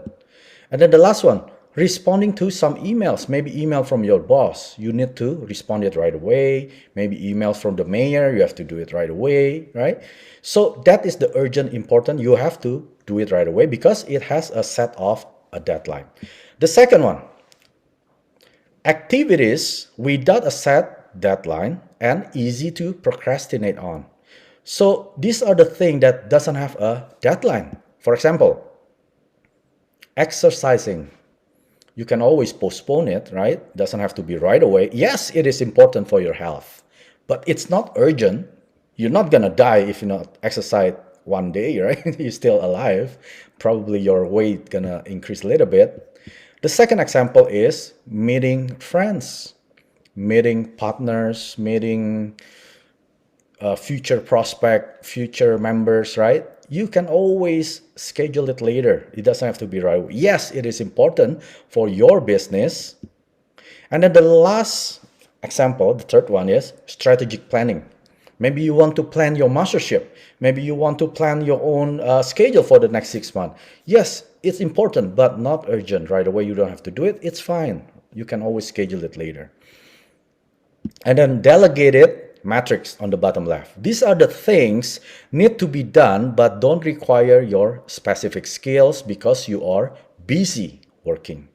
And then the last one, responding to some emails, maybe email from your boss. You need to respond it right away. Maybe emails from the mayor, you have to do it right away, right? So that is the urgent, important. You have to do it right away because it has a set of a deadline. The second one, activities without a set deadline and easy to procrastinate on. So these are the things that doesn't have a deadline. For example, exercising. You can always postpone it, right? Doesn't have to be right away. Yes, it is important for your health, but it's not urgent. You're not gonna die if you not exercise one day, right? You're still alive. Probably your weight gonna increase a little bit. The second example is meeting friends, meeting partners, meeting future prospect, future members, right? You can always schedule it later. It doesn't have to be right away. Yes, it is important for your business. And then the last example, the third one is strategic planning. Maybe you want to plan your mastership. Maybe you want to plan your own schedule for the next 6 months. Yes, it's important, but not urgent right away. You don't have to do it. It's fine. You can always schedule it later. And then delegated matrix on the bottom left. These are the things need to be done but don't require your specific skills because you are busy working,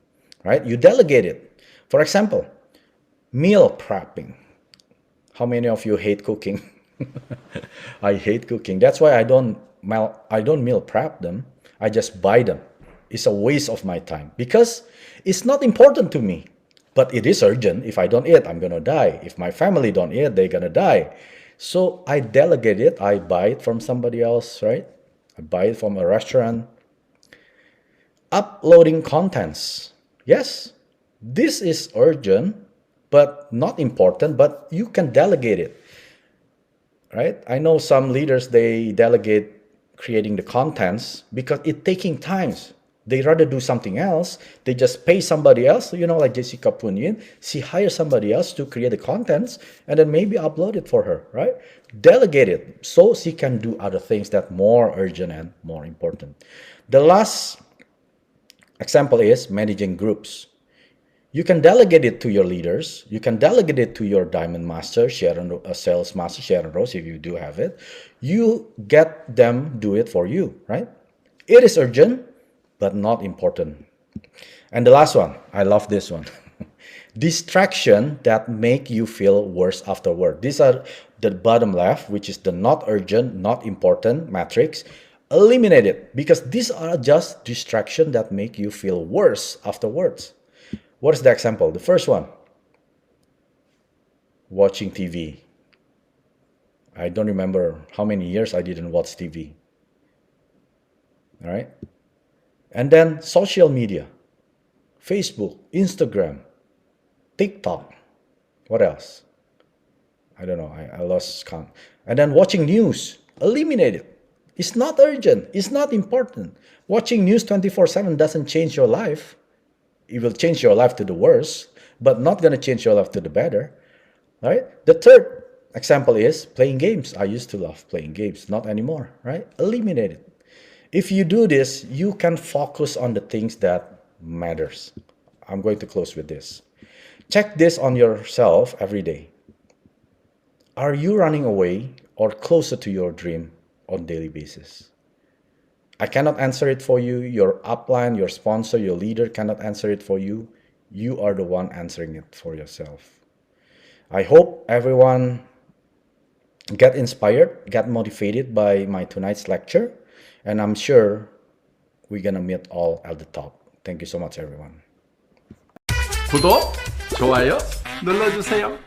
right? You delegate it. For example, meal prepping. How many of you hate cooking? I hate cooking. That's why I don't meal prep them. I just buy them. It's a waste of my time because it's not important to me. But it is urgent. If I don't eat, I'm gonna die. If my family don't eat, they're gonna die. So I delegate it. I buy it from somebody else, right? I buy it from a restaurant. Uploading contents. Yes, this is urgent, but not important, but you can delegate it, right? I know some leaders, they delegate creating the contents because it taking times. They rather do something else. They just pay somebody else, like Jessica Punyin. She hires somebody else to create the contents and then maybe upload it for her, right? Delegate it so she can do other things that more urgent and more important. The last example is managing groups. You can delegate it to your leaders. You can delegate it to your diamond master, sales master, Sharon Rose, if you do have it. You get them do it for you, right? It is urgent, but not important. And the last one, I love this one. Distraction that make you feel worse afterward. These are the bottom left, which is the not urgent, not important matrix. Eliminate it because these are just distraction that make you feel worse afterwards. What is the example? The first one, watching TV. I don't remember how many years I didn't watch TV. All right. And then social media, Facebook, Instagram, TikTok. What else? I don't know. I lost count. And then watching news. Eliminate it. It's not urgent. It's not important. Watching news 24/7 doesn't change your life. It will change your life to the worse, but not going to change your life to the better. Right? The third example is playing games. I used to love playing games, not anymore, right? Eliminate it. If you do this, you can focus on the things that matters. I'm going to close with this. Check this on yourself every day. Are you running away or closer to your dream on daily basis? I cannot answer it for you. Your upline, your sponsor, your leader cannot answer it for you. You are the one answering it for yourself. I hope everyone get inspired, get motivated by my tonight's lecture, and I'm sure we're gonna meet all at the top. Thank you so much, everyone. 구독, 좋아요 눌러주세요.